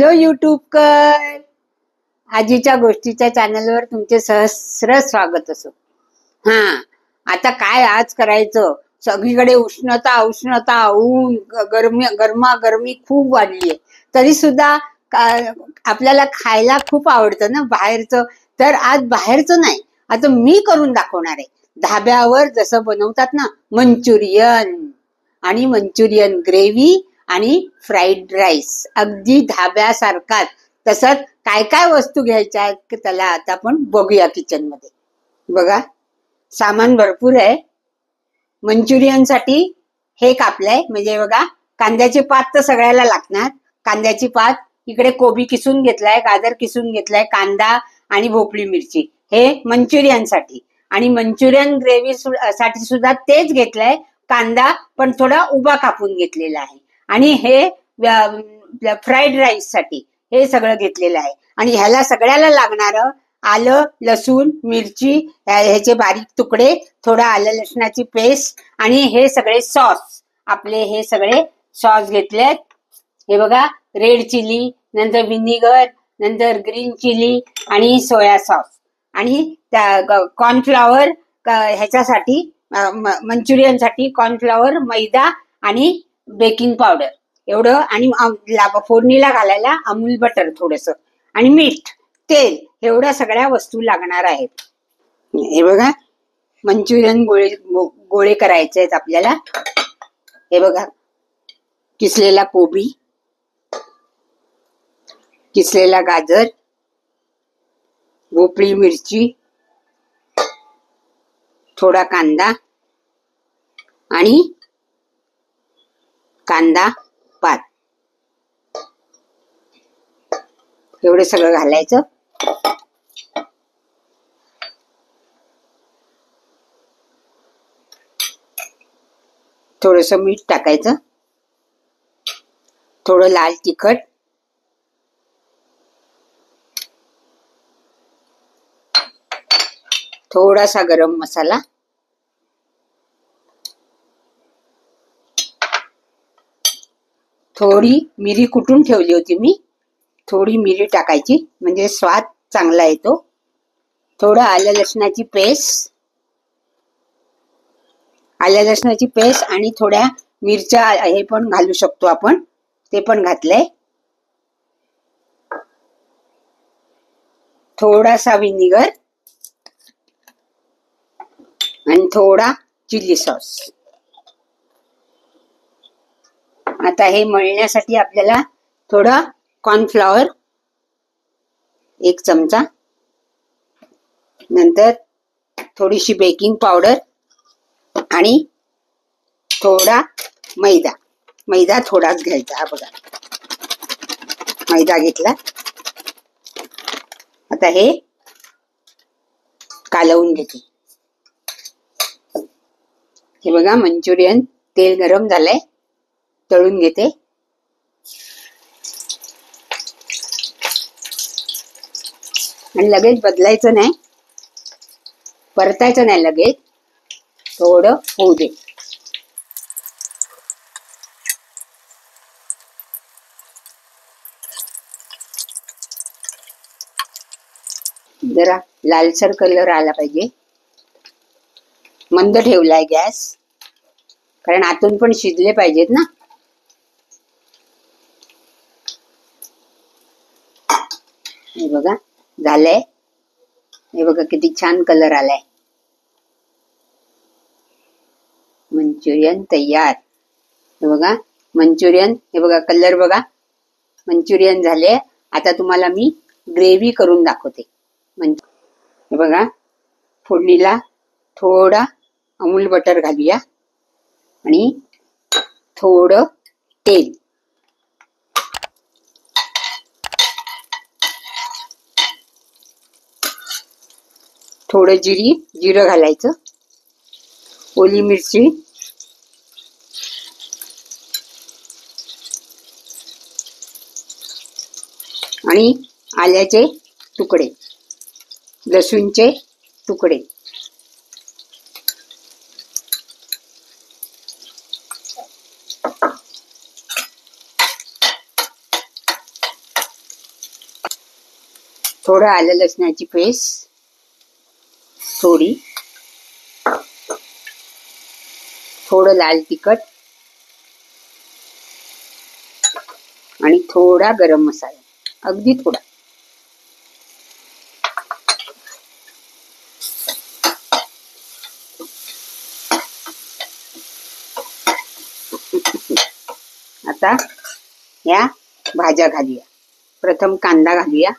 Hello यूट्यूबकर, आजीच्या गोष्टीच्या चॅनलवर तुमचे सहस्र स्वागत असो. आता काय आज करायचं? सगळीकडे उष्णता उष्णता, ऊन, गरमी खूप वाढली आहे. तरी सुद्धा आपल्याला खायला खूप आवडतं ना बाहेरचं. तर आज बाहेरचं नाही, आता मी करून दाखवणार आहे. धाब्यावर जसं बनवतात ना, मंचुरियन आणि मंचुरियन ग्रेव्ही आणि फ्राईड राईस, अगदी धाब्यासारखाच. तसंच काय काय वस्तू घ्यायच्या आहेत त्याला आता आपण बघूया किचन मध्ये. बघा, सामान भरपूर आहे. मंचुरियन साठी हे कापलंय, म्हणजे बघा, कांद्याची पात तर सगळ्याला लागणार. कांद्याची पात, इकडे कोबी किसून घेतलाय, गाजर किसून घेतलाय, कांदा आणि भोपळी मिरची, हे मंचुरियन साठी. आणि मंचुरियन ग्रेव्ही साठी सुद्धा तेच घेतलंय, कांदा पण थोडा उभा कापून घेतलेला आहे. आणि हे फ्राईड राईस साठी हे सगळं घेतलेलं आहे. आणि ह्याला सगळ्याला लागणारं आलं, लसूण, मिरची, ह्याचे बारीक तुकडे, थोडा आलं लसणाची पेस्ट आणि हे सगळे सॉस. आपले हे सगळे सॉस घेतलेत. हे बघा, रेड चिली, नंतर विनिगर, नंतर ग्रीन चिली आणि सोया सॉस. आणि कॉर्नफ्लॉवर, ह्याच्यासाठी मंचुरियन साठी कॉर्नफ्लॉवर, मैदा आणि बेकिंग पावडर एवढं. आणि फोडणीला घालायला अमूल बटर थोडस, आणि मीठ, तेल, एवढ्या सगळ्या वस्तू लागणार आहेत. हे बघा, मंचुरियन गोळे करायचे आहेत आपल्याला. हे बघा, किसलेला कोबी, किसलेला गाजर, भोपळी मिरची, थोडा कांदा आणि कांदा पात, एवढं सगळं घालायचं. थोडस मीठ टाकायचं, थोडं लाल तिखट, थोडासा गरम मसाला, थोडी मिरी कुटून ठेवली होती मी, थोडी मिरी टाकायची म्हणजे स्वाद चांगला येतो. थोडं आलं लसणाची पेस्ट, आलं लसणाची पेस्ट आणि थोड्या मिरच्या हे पण घालू शकतो आपण, ते पण घातलंय. थोडासा विनिगर आणि थोडा चिली सॉस. आता हे मळण्यासाठी आपल्याला थोडं कॉर्नफ्लॉवर 1 चमचा, नंतर थोडीशी बेकिंग पावडर आणि थोडा मैदा थोडाच घ्यायचा. हा बघा, मैदा घेतला. आता हे कालवून घेते. हे बघा, मंचुरियन तेल गरम झालंय, तळून घेते. आणि लगेच बदलायचं नाही, परतायचं नाही लगेच, थोडं होऊ दे. जरा लालसर कलर आला पाहिजे. मंद ठेवलाय गॅस, कारण आतून पण शिजले पाहिजेत ना. हे बघा, झालंय. हे बघा किती छान कलर आलाय. मंचुरियन तयार. हे बघा मंचुरियन, हे बघा कलर बघा, मंचुरियन झाले. आता तुम्हाला मी ग्रेव्ही करून दाखवते. हे बघा, फोडणीला थोडा अमूल बटर घालूया आणि थोडं तेल, थोडं जिरं घालायचं, ओली मिरची, आणि आल्याचे तुकडे, लसूणचे तुकडे. थोडं आलं लसणाची पेस्ट, थोडी, थोडं लाल तिखट आणि थोडा गरम मसाला, अगदी थोडा. आता या भाज्या घालूया. प्रथम कांदा घालूया,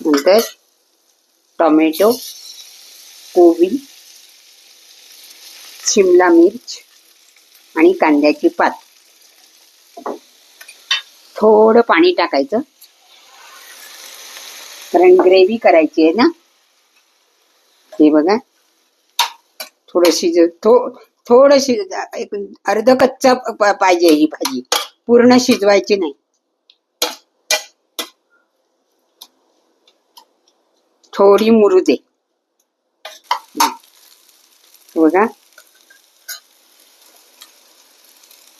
नंतर टोमॅटो, कोबी, शिमला मिर्च आणि कांद्याची पात. थोडं पाणी टाकायचं, कारण ग्रेव्ही करायची आहे ना. हे बघा, थोडं थोडं एक अर्ध कच्चा पाहिजे ही भाजी, पूर्ण शिजवायची नाही. थोडी मुरू दे. बघा,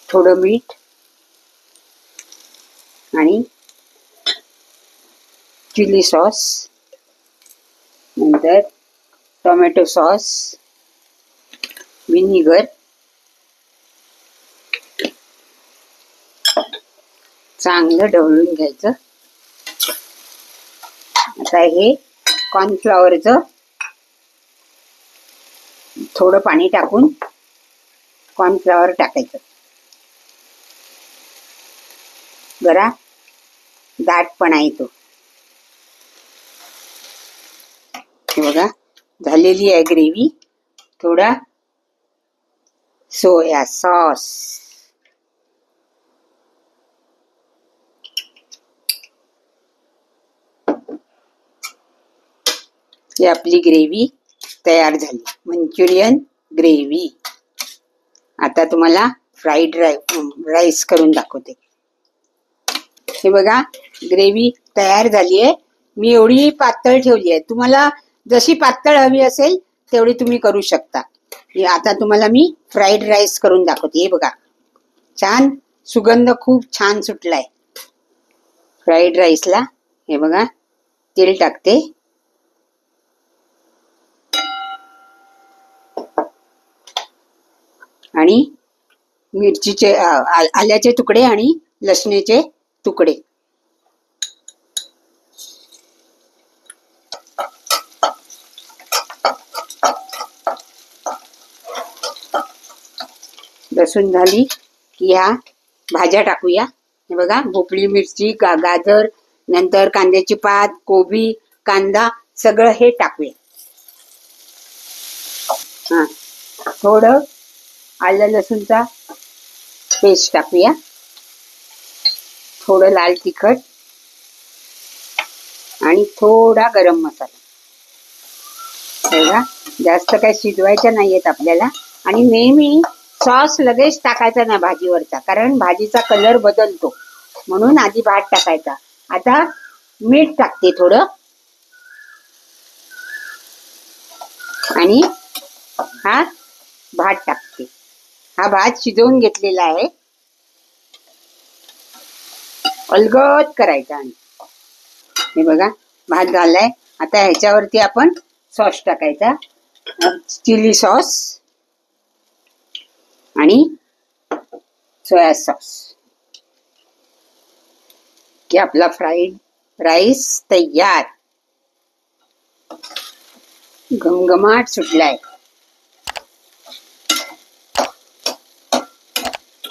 थोडं मीठ आणि चिली सॉस, नंतर टोमॅटो सॉस, विनिगर, चांगलं ढवळून घ्यायचं. आता हे कॉर्नफ्लॉवरचं थोडं पाणी टाकून कॉर्नफ्लॉवर टाकायचं. जरा दाटपणा येतो. हे बघा, झालेली आहे ग्रेव्ही. थोडा सोया सॉस, ही आपली ग्रेव्ही तयार झाली, मंचुरियन ग्रेव्ही. आता तुम्हाला फ्राईड राईस करून दाखवते. हे बघा, ग्रेव्ही तयार झाली आहे. मी एवढी पातळ ठेवली आहे. तुम्हाला जशी पातळ हवी असेल तेवढी तुम्ही करू शकता. आता तुम्हाला मी फ्राईड राईस करून दाखवते. हे बघा, छान सुगंध खूप छान सुटलाय फ्राईड राईसला. हे बघा, तेल टाकते. आणि मिरचीचे आल्याचे तुकडे आणि लसणीचे तुकडे. लसूण झाली की ह्या भाज्या टाकूया. हे बघा, भोपळी, मिरची, गाजर, नंतर कांद्याची पात, कोबी, कांदा, सगळं हे टाकूया. हा, थोडं आलं लसूणचा पेस्ट टाकूया, थोडं लाल तिखट आणि थोडा गरम मसाला. बघा, जास्त काय शिजवायच्या नाहीयेत आपल्याला. आणि नेहमी सॉस लगेच टाकायचा नाही भाजीवरचा, कारण भाजीचा कलर बदलतो, म्हणून आधी भात टाकायचा. आता मीठ टाकते थोडं, आणि हा भात टाकते. हा भात शिजवून घेतलेला आहे, अलगद करायचा. आणि हे बघा, भात झालाय. आता ह्याच्यावरती आपण सॉस टाकायचा, चिली सॉस आणि सोया सॉस, की आपला फ्राईड राईस तयार. घमघमाट सुटलाय.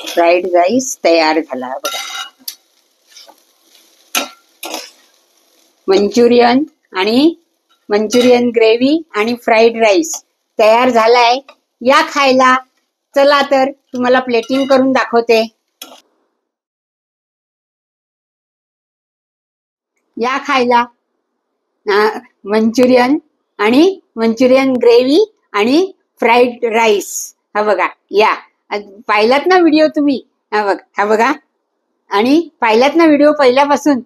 फ्राईड राईस तयार झाला बघा. मंचुरियन आणि मंचुरियन ग्रेव्ही आणि फ्राईड राईस तयार झालाय. या खायला. चला तर तुम्हाला प्लेटिंग करून दाखवते. या खायला. मंचुरियन आणि मंचुरियन ग्रेव्ही आणि फ्राईड राईस. हा बघा, या पाहिलात ना व्हिडिओ तुम्ही. हा बघा, आणि पाहिलात ना व्हिडिओ पहिल्यापासून.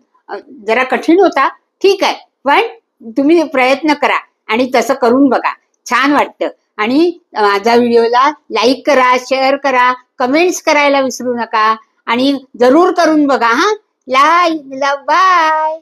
जरा कठीण होता, ठीक आहे, पण तुम्ही प्रयत्न करा आणि तसं करून बघा, छान वाटतं. आणि माझ्या व्हिडिओला लाईक करा, शेअर करा, कमेंट्स करायला विसरू नका आणि जरूर करून बघा. हा, बाय.